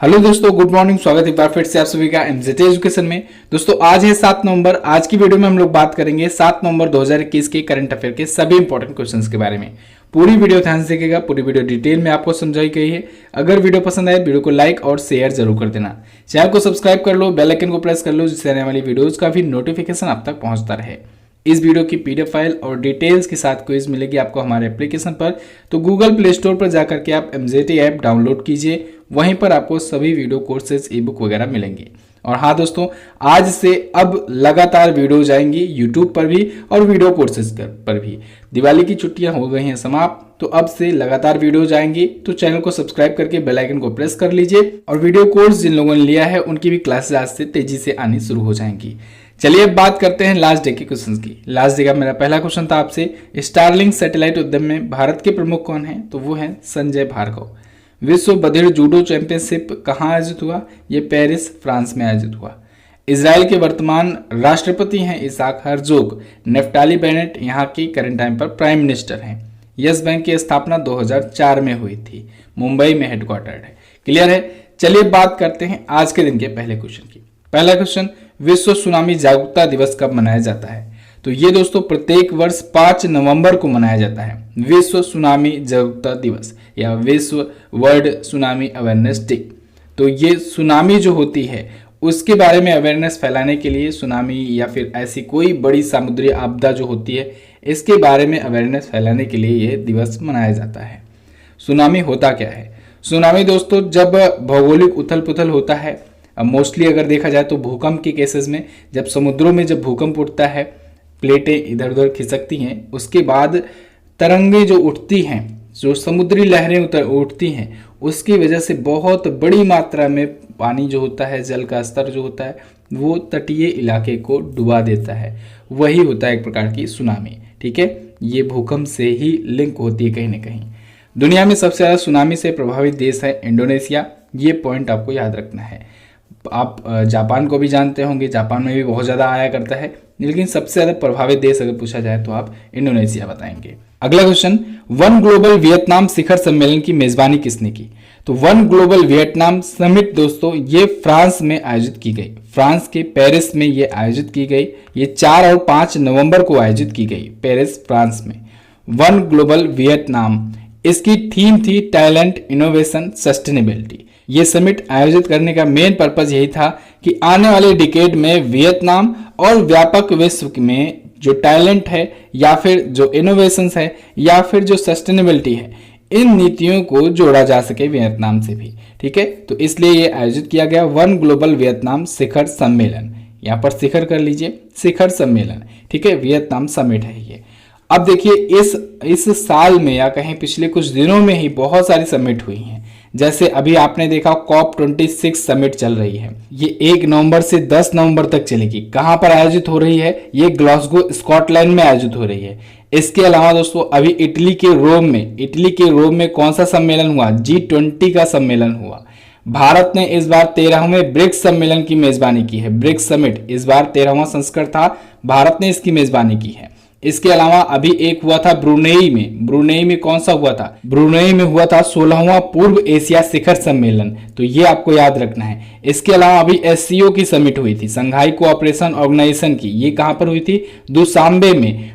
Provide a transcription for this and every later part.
Hello दोस्तों, good morning. स्वागत है एक बार फिर से आप सभी का एमजेटी एजुकेशन में। दोस्तों आज है 7 नवंबर। आज की वीडियो में हम लोग बात करेंगे 7 नवंबर 2021 के करंट अफेयर के सभी इंपॉर्टेंट क्वेश्चंस के बारे में। पूरी वीडियो ध्यान से देखिएगा, पूरी वीडियो डिटेल में आपको समझाई गई है। अगर वीडियो पसंद आए वीडियो को लाइक और शेयर जरूर कर देना। चैनल को सब्सक्राइब कर लो, बेल आइकन को प्रेस कर लो, जिससे आने वाली वीडियोज का भी नोटिफिकेशन आप तक पहुंचता रहे। इस वीडियो की पीडीएफ फाइल और डिटेल्स के साथ क्विज मिलेगी आपको हमारे एप्लीकेशन पर। तो गूगल प्ले स्टोर पर जाकर के आप एमजेटी ऐप डाउनलोड कीजिए, वहीं पर आपको सभी वीडियो कोर्सेज ई बुक वगैरह मिलेंगे। और हाँ दोस्तों, आज से अब लगातार वीडियो जाएंगी यूट्यूब पर भी और वीडियो कोर्सेज पर भी। दिवाली की छुट्टियां हो गई हैं समाप्त, तो अब से लगातार वीडियो जाएंगी। तो चैनल को सब्सक्राइब करके बेल आइकन को प्रेस कर लीजिए। और वीडियो कोर्स जिन लोगों ने लिया है उनकी भी क्लासेज आज से तेजी से आनी शुरू हो जाएंगी। चलिए अब बात करते हैं लास्ट डे के क्वेश्चंस की। लास्ट डे का मेरा पहला क्वेश्चन था आपसे, स्टारलिंक सैटेलाइट उद्यम में भारत के प्रमुख कौन हैं? तो वो हैं संजय भार्गव। विश्व बधिर जूडो चैंपियनशिप कहाँ आयोजित हुआ? ये पेरिस फ्रांस में आयोजित हुआ। इजराइल के वर्तमान राष्ट्रपति हैं इसाक हर्जोग। नेफ्टाली बेनेट यहाँ के करंट टाइम पर प्राइम मिनिस्टर हैं। यस बैंक की स्थापना 2004 में हुई थी, मुंबई में हेडक्वार्टर्ड है। क्लियर है? चलिए बात करते हैं आज के दिन के पहले क्वेश्चन की। पहला क्वेश्चन, विश्व सुनामी जागरूकता दिवस कब मनाया जाता है? तो ये दोस्तों प्रत्येक वर्ष 5 नवंबर को मनाया जाता है विश्व सुनामी जागरूकता दिवस या विश्व वर्ल्ड सुनामी अवेयरनेस डे। तो ये सुनामी जो होती है उसके बारे में अवेयरनेस फैलाने के लिए, सुनामी या फिर ऐसी कोई बड़ी समुद्री आपदा जो होती है इसके बारे में अवेयरनेस फैलाने के लिए ये दिवस मनाया जाता है। सुनामी होता क्या है? सुनामी दोस्तों जब भौगोलिक उथल पुथल होता है, मोस्टली अगर देखा जाए तो भूकंप के केसेस में, जब समुद्रों में जब भूकंप उठता है, प्लेटें इधर उधर खिसकती हैं, उसके बाद तरंगे जो उठती हैं, जो समुद्री लहरें उठती हैं, उसकी वजह से बहुत बड़ी मात्रा में पानी जो होता है, जल का स्तर जो होता है वो तटीय इलाके को डुबा देता है। वही होता है एक प्रकार की सुनामी। ठीक है, ये भूकंप से ही लिंक होती है कहीं ना कहीं। दुनिया में सबसे ज़्यादा सुनामी से प्रभावित देश है इंडोनेशिया। ये पॉइंट आपको याद रखना है। आप जापान को भी जानते होंगे, जापान में भी बहुत ज़्यादा आया करता है, लेकिन सबसे ज़्यादा प्रभावित देश अगर पूछा जाए तो आप इंडोनेशिया बताएंगे। अगला क्वेश्चन, वन ग्लोबल वियतनाम शिखर सम्मेलन की मेजबानी किसने की? तो वन ग्लोबल वियतनाम समिट दोस्तों ये फ्रांस में आयोजित की गई, फ्रांस के पेरिस में ये आयोजित की गई। ये 4 और 5 नवंबर को आयोजित की गई पेरिस फ्रांस में। वन ग्लोबल वियतनाम, इसकी थीम थी टैलेंट, इनोवेशन, सस्टेनेबिलिटी। ये समिट आयोजित करने का मेन पर्पज यही था कि आने वाले डिकेड में वियतनाम और व्यापक विश्व में जो टैलेंट है या फिर जो इनोवेशंस है या फिर जो सस्टेनेबिलिटी है, इन नीतियों को जोड़ा जा सके वियतनाम से भी। ठीक है, तो इसलिए ये आयोजित किया गया वन ग्लोबल वियतनाम शिखर सम्मेलन। यहाँ पर शिखर कर लीजिए, शिखर सम्मेलन। ठीक है, वियतनाम समिट है ये। अब देखिए इस साल में या कहीं पिछले कुछ दिनों में ही बहुत सारी समिट हुई हैं। जैसे अभी आपने देखा COP26 समिट चल रही है, ये 1 नवंबर से 10 नवंबर तक चलेगी। कहां पर आयोजित हो रही है? ये ग्लासगो स्कॉटलैंड में आयोजित हो रही है। इसके अलावा दोस्तों अभी इटली के रोम में कौन सा सम्मेलन हुआ? G20 का सम्मेलन हुआ। भारत ने इस बार 13वें ब्रिक्स सम्मेलन की मेजबानी की है। ब्रिक्स समिट इस बार 13वां संस्करण था, भारत ने इसकी मेजबानी की है। इसके अलावा अभी एक हुआ था ब्रुनेई में कौन सा हुआ था? ब्रुनेई में हुआ था 16वां पूर्व एशिया शिखर सम्मेलन। तो ये आपको याद रखना है। इसके अलावा अभी SCO की समिट हुई थी, संघाई कोऑपरेशन ऑर्गेनाइजेशन की। ये कहां पर हुई थी?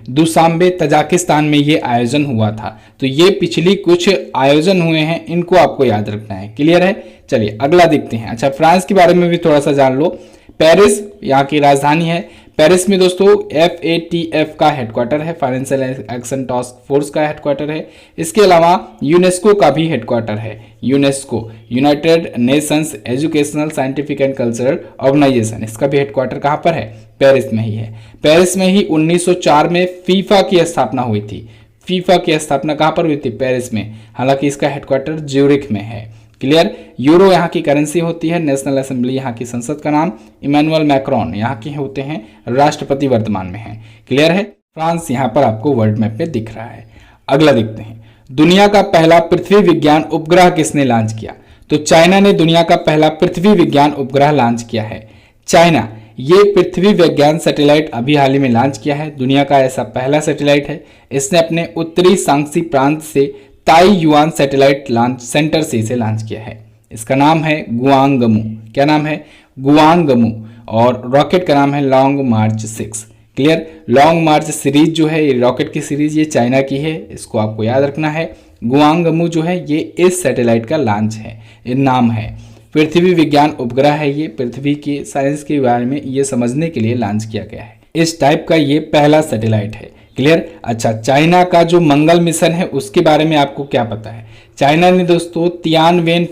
दुशांबे तजाकिस्तान में ये आयोजन हुआ था। तो ये पिछली कुछ आयोजन हुए हैं, इनको आपको याद रखना है। क्लियर है? चलिए अगला देखते हैं। अच्छा, फ्रांस के बारे में भी थोड़ा सा जान लो। पेरिस यहाँ की राजधानी है। पेरिस में दोस्तों FATF का हेडक्वार्टर है, फाइनेंशियल एक्शन टास्क फोर्स का हेडक्वार्टर है। इसके अलावा यूनेस्को का भी हेडक्वार्टर है। UNESCO, United Nations Educational Scientific and Cultural Organization, इसका भी हेडक्वार्टर कहाँ पर है? पेरिस में ही है। पेरिस में ही 1904 में फीफा की स्थापना हुई थी। फीफा की स्थापना कहाँ पर हुई थी? पेरिस में। हालांकि इसका हेडक्वार्टर ज्यूरिख में है। क्लियर? यूरो यहाँ की करेंसी होती है। नेशनल असेंबली यहाँ की संसद का नाम। इमैनुअल मैक्रोन यहाँ के होते हैं राष्ट्रपति, वर्तमान में हैं। क्लियर है? फ्रांस यहाँ पर आपको वर्ल्ड मैप पे दिख रहा है। अगला देखते हैं, दुनिया का पहला पृथ्वी विज्ञान उपग्रह किसने लॉन्च किया? तो चाइना ने दुनिया का पहला पृथ्वी विज्ञान उपग्रह लॉन्च किया है। चाइना ये पृथ्वी विज्ञान सैटेलाइट अभी हाल ही में लॉन्च किया है। दुनिया का ऐसा पहला सैटेलाइट है। इसने अपने उत्तरी सांक्सी प्रांत से ताई युआन सैटेलाइट लॉन्च सेंटर से इसे लॉन्च किया है। इसका नाम है गुआंगमू। क्या नाम है? गुआंगमू। और रॉकेट का नाम है लॉन्ग मार्च 6। क्लियर? लॉन्ग मार्च सीरीज जो है, ये रॉकेट की सीरीज, ये चाइना की है, इसको आपको याद रखना है। गुआंगमू जो है ये इस सैटेलाइट का लॉन्च है, ये नाम है। पृथ्वी विज्ञान उपग्रह है, ये पृथ्वी के साइंस के बारे में ये समझने के लिए लॉन्च किया गया है। इस टाइप का ये पहला सैटेलाइट है। क्लियर? अच्छा, चाइना का जो मंगल मिशन है उसके बारे में आपको क्या पता है? चाइना ने दोस्तों तियानवेन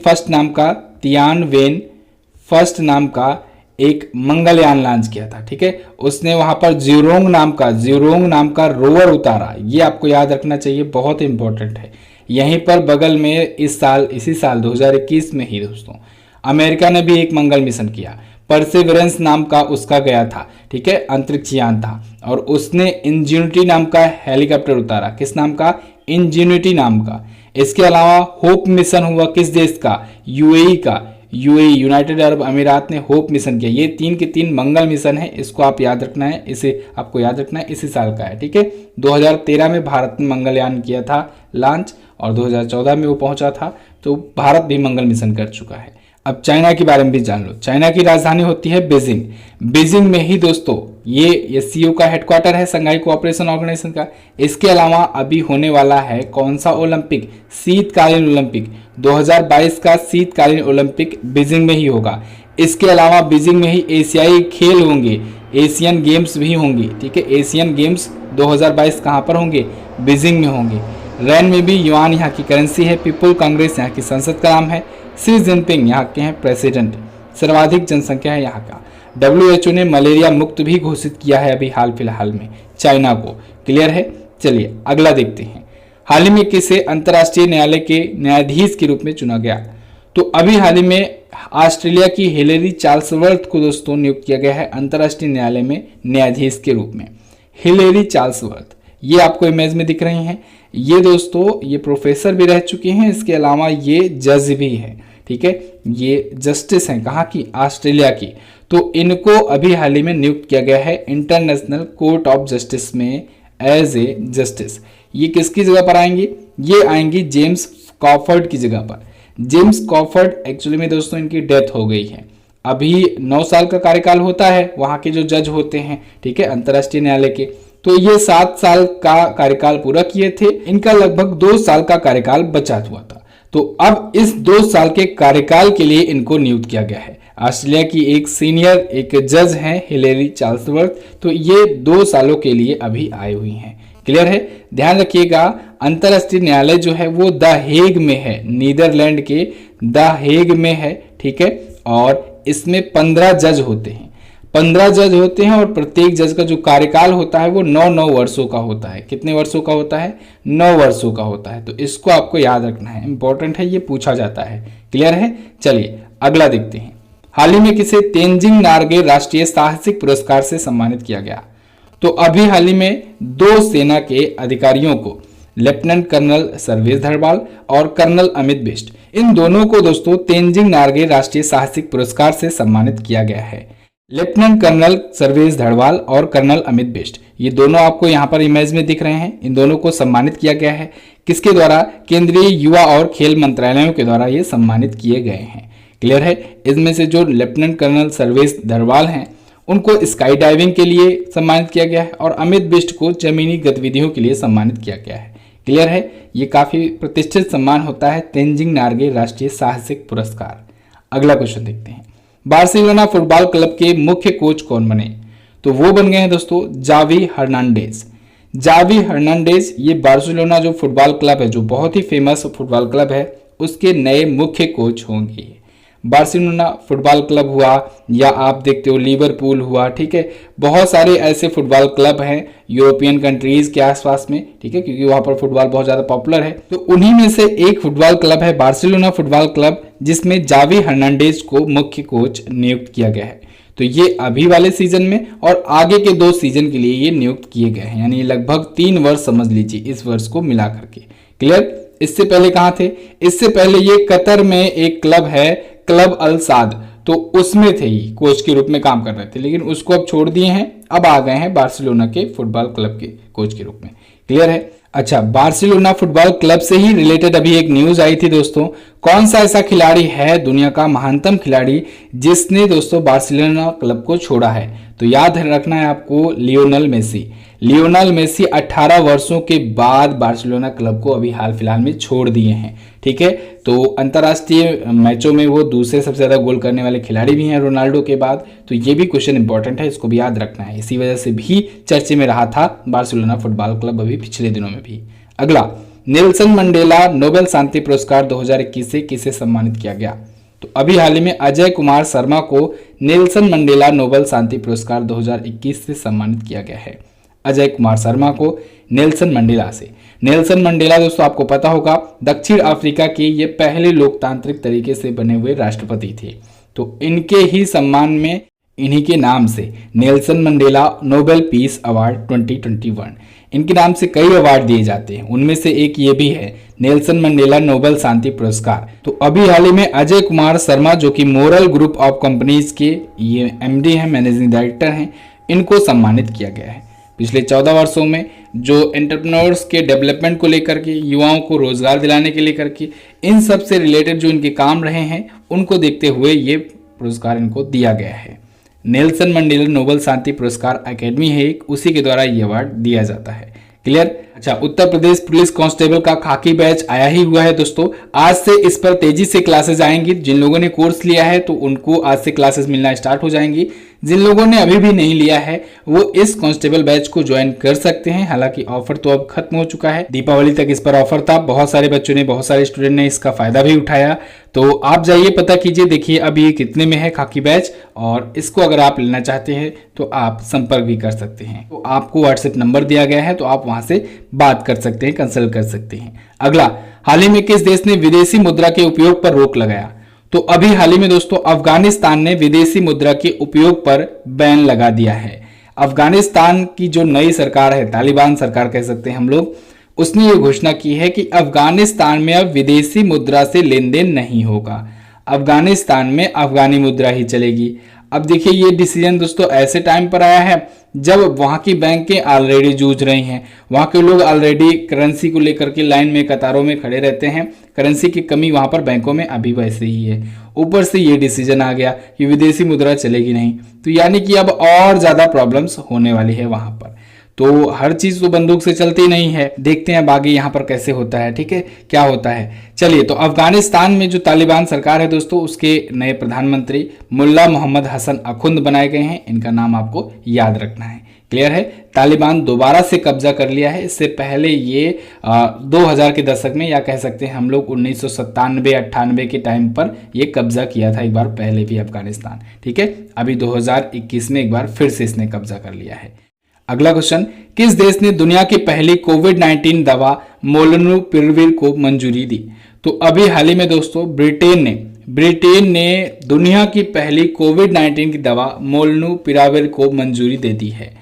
फर्स्ट नाम का एक मंगलयान लॉन्च किया था। ठीक है, उसने वहां पर ज़्यूरोंग नाम का रोवर उतारा। ये आपको याद रखना चाहिए, बहुत इंपॉर्टेंट है। यहीं पर बगल में इसी साल 2021 में ही दोस्तों अमेरिका ने भी एक मंगल मिशन किया। परसेवरेंस नाम का उसका गया था। ठीक है, अंतरिक्ष यान था, और उसने इंजेन्युटी नाम का हेलीकॉप्टर उतारा। किस नाम का? इंजेन्युटी नाम का। इसके अलावा होप मिशन हुआ किस देश का? यूएई का। यूएई, यूनाइटेड अरब अमीरात ने होप मिशन किया। ये 3 के 3 मंगल मिशन है, इसको आप याद रखना है, इसे आपको याद रखना है, इसी साल का है। ठीक है, 2013 में भारत ने मंगलयान किया था लॉन्च, और 2014 में वो पहुंचा था। तो भारत भी मंगल मिशन कर चुका है। अब चाइना के बारे में भी जान लो। चाइना की राजधानी होती है बीजिंग। बीजिंग में ही दोस्तों ये एससीओ का हेडक्वार्टर है, संघाई कोऑपरेशन ऑर्गेनाइजेशन का। इसके अलावा अभी होने वाला है कौन सा ओलंपिक? शीतकालीन ओलंपिक। 2022 का शीतकालीन ओलंपिक बीजिंग में ही होगा। इसके अलावा बीजिंग में ही एशियाई खेल होंगे, एशियन गेम्स भी होंगी। ठीक है, एशियन गेम्स 2022 कहाँ पर होंगे? बीजिंग में होंगे। रैन में भी युआन यहाँ की करेंसी है। पीपुल कांग्रेस यहाँ की संसद का नाम है। शी जिनपिंग यहाँ के हैं प्रेसिडेंट। सर्वाधिक जनसंख्या है यहाँ का। WHO ने मलेरिया मुक्त भी घोषित किया है अभी हाल फिलहाल में चाइना को। क्लियर है? चलिए अगला देखते हैं। हाल ही में किसे अंतर्राष्ट्रीय न्यायालय के न्यायाधीश के रूप में चुना गया? तो अभी हाल ही में ऑस्ट्रेलिया की हिलेरी चार्ल्सवर्थ को दोस्तों नियुक्त किया गया है अंतर्राष्ट्रीय न्यायालय में न्यायाधीश के रूप में। हिलेरी चार्ल्सवर्थ, ये आपको इमेज में दिख रही हैं। ये दोस्तों ये प्रोफेसर भी रह चुके हैं, इसके अलावा ये जज भी है। ठीक है, ये जस्टिस हैं, कहाँ की? ऑस्ट्रेलिया की। तो इनको अभी हाल ही में नियुक्त किया गया है इंटरनेशनल कोर्ट ऑफ जस्टिस में एज ए जस्टिस। ये किसकी जगह पर आएंगे? ये आएंगी जेम्स कॉफर्ड की जगह पर। जेम्स कॉफर्ड एक्चुअली में दोस्तों इनकी डेथ हो गई है। अभी 9 साल का कार्यकाल होता है वहाँ के जो जज होते हैं, ठीक है, अंतर्राष्ट्रीय न्यायालय के। तो ये 7 साल का कार्यकाल पूरा किए थे, इनका लगभग 2 साल का कार्यकाल बचा हुआ था। तो अब इस 2 साल के कार्यकाल के लिए इनको नियुक्त किया गया है। ऑस्ट्रेलिया की एक सीनियर एक जज हैं हिलेरी चार्ल्सवर्थ, तो ये 2 सालों के लिए अभी आई हुई हैं। क्लियर है? ध्यान रखिएगा, अंतर्राष्ट्रीय न्यायालय जो है वो द हेग में है, नीदरलैंड के द हेग में है। ठीक है, और इसमें 15 जज होते हैं। 15 जज होते हैं और प्रत्येक जज का जो कार्यकाल होता है वो 9 वर्षों का होता है। कितने वर्षों का होता है? 9 वर्षों का होता है। तो इसको आपको याद रखना है, इंपॉर्टेंट है, ये पूछा जाता है। क्लियर है? चलिए अगला देखते हैं। हाल ही में किसे तेंजिंग नार्गे राष्ट्रीय साहसिक पुरस्कार से सम्मानित किया गया? तो अभी हाल ही में 2 सेना के अधिकारियों को, लेफ्टिनेंट कर्नल सर्वेश धरवाल और कर्नल अमित बिष्ट, इन दोनों को दोस्तों तेंजिंग नार्गे राष्ट्रीय साहसिक पुरस्कार से सम्मानित किया गया है। लेफ्टिनेंट कर्नल सर्वेश धरवाल और कर्नल अमित बिष्ट, ये दोनों आपको यहाँ पर इमेज में दिख रहे हैं। इन दोनों को सम्मानित किया गया है। किसके द्वारा? केंद्रीय युवा और खेल मंत्रालयों के द्वारा ये सम्मानित किए गए हैं। क्लियर है? इसमें से जो लेफ्टिनेंट कर्नल सर्वेश धरवाल हैं उनको स्काई डाइविंग के लिए सम्मानित किया गया है, और अमित बिष्ट को जमीनी गतिविधियों के लिए सम्मानित किया गया है। क्लियर है? ये काफी प्रतिष्ठित सम्मान होता है तेंजिंग नार्गे राष्ट्रीय साहसिक पुरस्कार। अगला क्वेश्चन देखते हैं। बार्सिलोना फुटबॉल क्लब के मुख्य कोच कौन बने? तो वो बन गए हैं दोस्तों जावी हर्नांडेज। जावी हर्नांडेज ये बार्सिलोना जो फुटबॉल क्लब है, जो बहुत ही फेमस फुटबॉल क्लब है, उसके नए मुख्य कोच होंगे। बार्सिलोना फुटबॉल क्लब हुआ, या आप देखते हो लिवरपूल हुआ। ठीक है, बहुत सारे ऐसे फुटबॉल क्लब हैं यूरोपियन कंट्रीज के आसपास में। ठीक है, क्योंकि वहां पर फुटबॉल बहुत ज्यादा पॉपुलर है। तो उन्हीं में से एक फुटबॉल क्लब है बार्सिलोना फुटबॉल क्लब, जिसमें जावी हर्नांडेज को मुख्य कोच नियुक्त किया गया है। तो ये अभी वाले सीजन में और आगे के 2 सीजन के लिए ये नियुक्त किए गए हैं, यानी लगभग 3 वर्ष समझ लीजिए इस वर्ष को मिला करके। क्लियर? इससे पहले कहाँ थे? इससे पहले ये कतर में एक क्लब है, क्लब अल साद, तो उसमें थे ही कोच के रूप में काम कर रहे थे, लेकिन उसको अब छोड़ दिए हैं, अब आ गए हैं बार्सिलोना के फुटबॉल क्लब के कोच के रूप में। क्लियर है? अच्छा, बार्सिलोना फुटबॉल क्लब से ही रिलेटेड अभी एक न्यूज आई थी दोस्तों। कौन सा ऐसा खिलाड़ी है दुनिया का महानतम खिलाड़ी जिसने दोस्तों बार्सिलोना क्लब को छोड़ा है? तो याद रखना है आपको, लियोनेल मेसी। लियोनेल मेसी 18 वर्षों के बाद बार्सिलोना क्लब को अभी हाल फिलहाल में छोड़ दिए हैं। ठीक है, तो अंतर्राष्ट्रीय मैचों में वो दूसरे सबसे ज्यादा गोल करने वाले खिलाड़ी भी हैं रोनाल्डो के बाद। तो ये भी क्वेश्चन इंपॉर्टेंट है, इसको भी याद रखना है। इसी वजह से भी चर्चे में रहा था बार्सिलोना फुटबॉल क्लब अभी पिछले दिनों में भी। अगला, नेल्सन मंडेला नोबेल शांति पुरस्कार 2021 से किसे सम्मानित किया गया? तो अभी हाल ही में अजय कुमार शर्मा को नेल्सन मंडेला नोबेल शांति पुरस्कार 2021 से सम्मानित किया गया है। अजय कुमार शर्मा को नेल्सन मंडेला से। नेल्सन मंडेला दोस्तों आपको पता होगा, दक्षिण अफ्रीका के ये पहले लोकतांत्रिक तरीके से बने हुए राष्ट्रपति थे। तो इनके ही सम्मान में, इन्हीं के नाम से Nelson Mandela Nobel peace award 2021, इनके नाम से कई अवार्ड दिए जाते हैं। उनमें से एक ये भी है, नेल्सन मंडेला नोबेल शांति पुरस्कार। तो अभी हाल ही में अजय कुमार शर्मा, जो कि मोरल ग्रुप ऑफ कंपनीज के ये एमडी हैं, मैनेजिंग डायरेक्टर हैं, इनको सम्मानित किया गया है। पिछले 14 वर्षों में जो एंटरप्रेन्योर्स के डेवलपमेंट को लेकर के, युवाओं को रोजगार दिलाने के लेकर के, इन सब से रिलेटेड जो इनके काम रहे हैं, उनको देखते हुए ये पुरस्कार इनको दिया गया है। नेल्सन मंडेला नोबेल शांति पुरस्कार अकेडमी है एक, उसी के द्वारा ये अवार्ड दिया जाता है। क्लियर? अच्छा, उत्तर प्रदेश पुलिस कांस्टेबल का खाकी बैच आया ही हुआ है दोस्तों। आज से इस पर तेजी से क्लासेस आएंगी। जिन लोगों ने कोर्स लिया है तो उनको आज से क्लासेस मिलना स्टार्ट हो जाएंगी। जिन लोगों ने अभी भी नहीं लिया है वो इस कांस्टेबल बैच को ज्वाइन कर सकते हैं। हालांकि ऑफर तो अब खत्म हो चुका है, दीपावली तक इस पर ऑफर था। बहुत सारे बच्चों ने, बहुत सारे स्टूडेंट ने इसका फायदा भी उठाया। तो आप जाइए, पता कीजिए, देखिए अब ये कितने में है खाकी बैच, और इसको अगर आप लेना चाहते हैं तो आप संपर्क भी कर सकते हैं। तो आपको व्हाट्सएप नंबर दिया गया है, तो आप वहां से बात कर सकते हैं, कंसल्ट कर सकते हैं। अगला, हाल ही में किस देश ने विदेशी मुद्रा के उपयोग पर रोक लगाया? तो अभी हाल ही में दोस्तों अफगानिस्तान ने विदेशी मुद्रा के उपयोग पर बैन लगा दिया है। अफगानिस्तान की जो नई सरकार है, तालिबान सरकार कह सकते हैं हम लोग, उसने ये घोषणा की है कि अफगानिस्तान में अब विदेशी मुद्रा से लेन देन नहीं होगा। अफगानिस्तान में अफगानी मुद्रा ही चलेगी। अब देखिए, ये डिसीजन दोस्तों ऐसे टाइम पर आया है जब वहां की बैंकें ऑलरेडी जूझ रही हैं। वहां के लोग ऑलरेडी करेंसी को लेकर के लाइन में, कतारों में खड़े रहते हैं। करेंसी की कमी वहां पर बैंकों में अभी वैसे ही है। ऊपर से ये डिसीजन आ गया कि विदेशी मुद्रा चलेगी नहीं, तो यानी कि अब और ज्यादा प्रॉब्लम्स होने वाली है वहां पर। तो हर चीज तो बंदूक से चलती नहीं है। देखते हैं अब आगे यहाँ पर कैसे होता है। ठीक है, क्या होता है। चलिए, तो अफगानिस्तान में जो तालिबान सरकार है दोस्तों, उसके नए प्रधानमंत्री मुल्ला मोहम्मद हसन अखुंद बनाए गए हैं। इनका नाम आपको याद रखना है। क्लियर है? तालिबान दोबारा से कब्जा कर लिया है। इससे पहले ये 2000 के दशक में, या कह सकते हैं हम लोग 1997-98 के टाइम पर ये कब्जा किया था एक बार पहले भी अफगानिस्तान। ठीक है, अभी 2021 में एक बार फिर से इसने कब्जा कर लिया है। अगला क्वेश्चन, किस देश ने दुनिया की पहली कोविड-19 दवा मोलनुपिराविर को मंजूरी दी? तो अभी हाल ही में दोस्तों ब्रिटेन ने दुनिया की पहली कोविड-19 की दवा मोलनुपिराविर को मंजूरी दे दी है।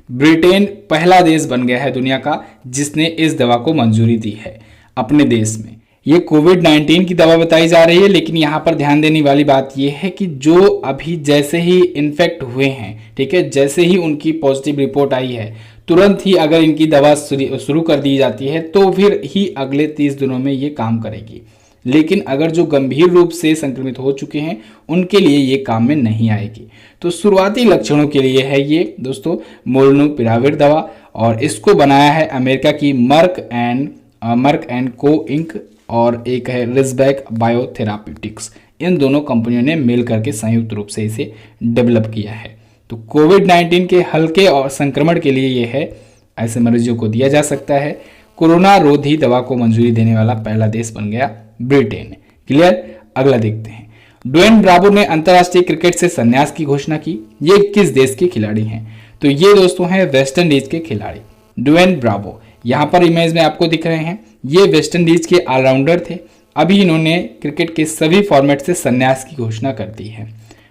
ब्रिटेन पहला देश बन गया है दुनिया का जिसने इस दवा को मंजूरी दी है अपने देश में। ये कोविड-19 की दवा बताई जा रही है, लेकिन यहाँ पर ध्यान देने वाली बात यह है कि जो अभी जैसे ही इन्फेक्ट हुए हैं, ठीक है, जैसे ही उनकी पॉजिटिव रिपोर्ट आई है, तुरंत ही अगर इनकी दवा शुरू कर दी जाती है तो फिर ही अगले 30 दिनों में ये काम करेगी। लेकिन अगर जो गंभीर रूप से संक्रमित हो चुके हैं उनके लिए ये काम में नहीं आएगी। तो शुरुआती लक्षणों के लिए है ये दोस्तों मोलनुपिराविर दवा, और इसको बनाया है अमेरिका की मर्क एंड को इंक, और एक है रिजबैक बायोथेराप्यूटिक्स। इन दोनों कंपनियों ने मिल करके संयुक्त रूप से इसे डेवलप किया है। तो कोविड-19 के हल्के और संक्रमण के लिए ये है, ऐसे मरीजों को दिया जा सकता है। कोरोना रोधी दवा को मंजूरी देने वाला पहला देश बन गया ब्रिटेन। क्लियर? अगला देखते हैं। ड्वेन ब्रावो ने अंतरराष्ट्रीय क्रिकेट से संन्यास की घोषणा की। ये किस देश के खिलाड़ी हैं? तो ये दोस्तों हैं वेस्ट इंडीज के खिलाड़ी ड्वेन ब्रावो। यहाँ पर इमेज में आपको दिख रहे हैं, ये वेस्ट इंडीज के ऑलराउंडर थे। अभी इन्होंने क्रिकेट के सभी फॉर्मेट से संन्यास की घोषणा कर दी है।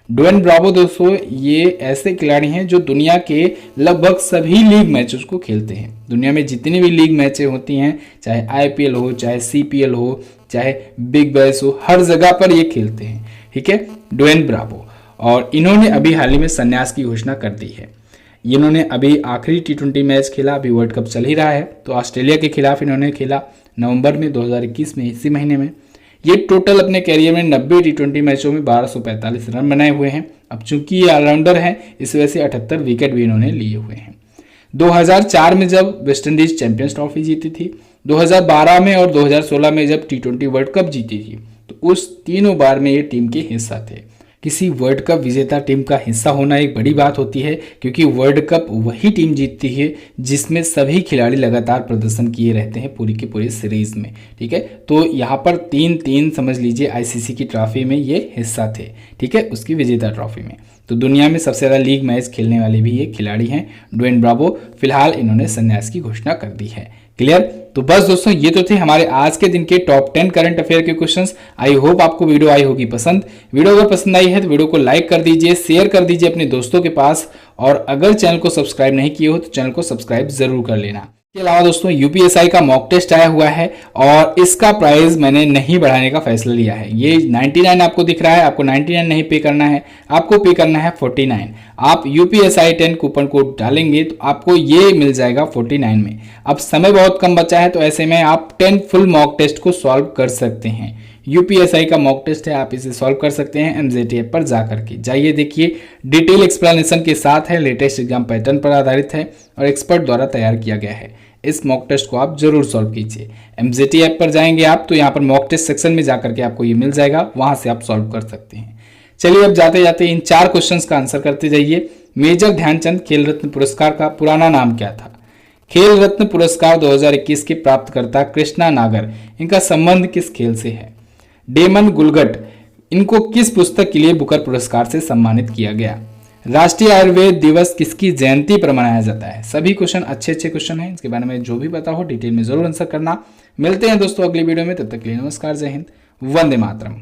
ड्वेन ब्रावो दोस्तों ये ऐसे खिलाड़ी हैं जो दुनिया के लगभग सभी लीग मैचेस को खेलते हैं। दुनिया में जितनी भी लीग मैचें होती हैं, चाहे आईपीएल हो, चाहे सीपीएल हो, चाहे बिग बैश हो, हर जगह पर ये खेलते हैं। ठीक है, ड्वेन ब्रावो। और इन्होंने अभी हाल ही में संन्यास की घोषणा कर दी है। इन्होंने अभी आखिरी T20 मैच खेला, अभी वर्ल्ड कप चल ही रहा है, तो ऑस्ट्रेलिया के खिलाफ इन्होंने खेला नवंबर में 2021 में, इसी महीने में। ये टोटल अपने कैरियर में 90 T20 मैचों में 1245 रन बनाए हुए हैं। अब चूंकि ये ऑलराउंडर हैं, इस वजह से 78 विकेट भी इन्होंने लिए हुए हैं। 2004 में जब वेस्ट इंडीज चैंपियंस ट्रॉफी जीती थी, 2012 में और 2016 में जब T20 वर्ल्ड कप जीती थी, तो उस तीनों बार में ये टीम के हिस्सा थे। किसी वर्ल्ड कप विजेता टीम का हिस्सा होना एक बड़ी बात होती है, क्योंकि वर्ल्ड कप वही टीम जीतती है जिसमें सभी खिलाड़ी लगातार प्रदर्शन किए रहते हैं पूरी की पूरी सीरीज में। ठीक है, तो यहाँ पर तीन समझ लीजिए आईसीसी की ट्रॉफी में ये हिस्सा थे। ठीक है, उसकी विजेता ट्रॉफी में। तो दुनिया में सबसे ज़्यादा लीग मैच खेलने वाले भी ये खिलाड़ी हैं, ड्वेन ब्रावो। फिलहाल इन्होंने संन्यास की घोषणा कर दी है। क्लियर? तो बस दोस्तों, ये तो थे हमारे आज के दिन के टॉप 10 करंट अफेयर के क्वेश्चंस। आई होप आपको वीडियो आई होगी पसंद। वीडियो अगर पसंद आई है तो वीडियो को लाइक कर दीजिए, शेयर कर दीजिए अपने दोस्तों के पास, और अगर चैनल को सब्सक्राइब नहीं किए हो तो चैनल को सब्सक्राइब जरूर कर लेना। इसके अलावा दोस्तों, यूपीएसआई का मॉक टेस्ट आया हुआ है और इसका प्राइस मैंने नहीं बढ़ाने का फैसला लिया है। ये 99 आपको दिख रहा है, आपको 99 नहीं पे करना है, आपको पे करना है 49। आप यूपीएसआई 10 कूपन कोड डालेंगे तो आपको ये मिल जाएगा 49 में। अब समय बहुत कम बचा है, तो ऐसे में आप 10 फुल मॉक टेस्ट को सॉल्व कर सकते हैं। यूपीएसआई का मॉक टेस्ट है, आप इसे सॉल्व कर सकते हैं एमजेटी ऐप पर जा करके। जाइए देखिए, डिटेल एक्सप्लेनेशन के साथ है, लेटेस्ट एग्जाम पैटर्न पर आधारित है और एक्सपर्ट द्वारा तैयार किया गया है। इस मॉक टेस्ट को आप जरूर सॉल्व कीजिए। एमजेटी ऐप पर जाएंगे आप तो यहाँ पर मॉक टेस्ट सेक्शन में जाकर के आपको ये मिल जाएगा, वहां से आप सॉल्व कर सकते हैं। चलिए अब जाते जाते इन 4 क्वेश्चंस का आंसर करते जाइए। मेजर ध्यानचंद खेल रत्न पुरस्कार का पुराना नाम क्या था? खेल रत्न पुरस्कार 2021 के प्राप्तकर्ता कृष्णा नागर, इनका संबंध किस खेल से है? डेमन गुलगट, इनको किस पुस्तक के लिए बुकर पुरस्कार से सम्मानित किया गया? राष्ट्रीय आयुर्वेद दिवस किसकी जयंती पर मनाया जाता है? सभी क्वेश्चन अच्छे क्वेश्चन हैं, इसके बारे में जो भी पता हो डिटेल में जरूर आंसर करना। मिलते हैं दोस्तों अगली वीडियो में, तब तक के लिए नमस्कार, जय हिंद, वंदे मातरम।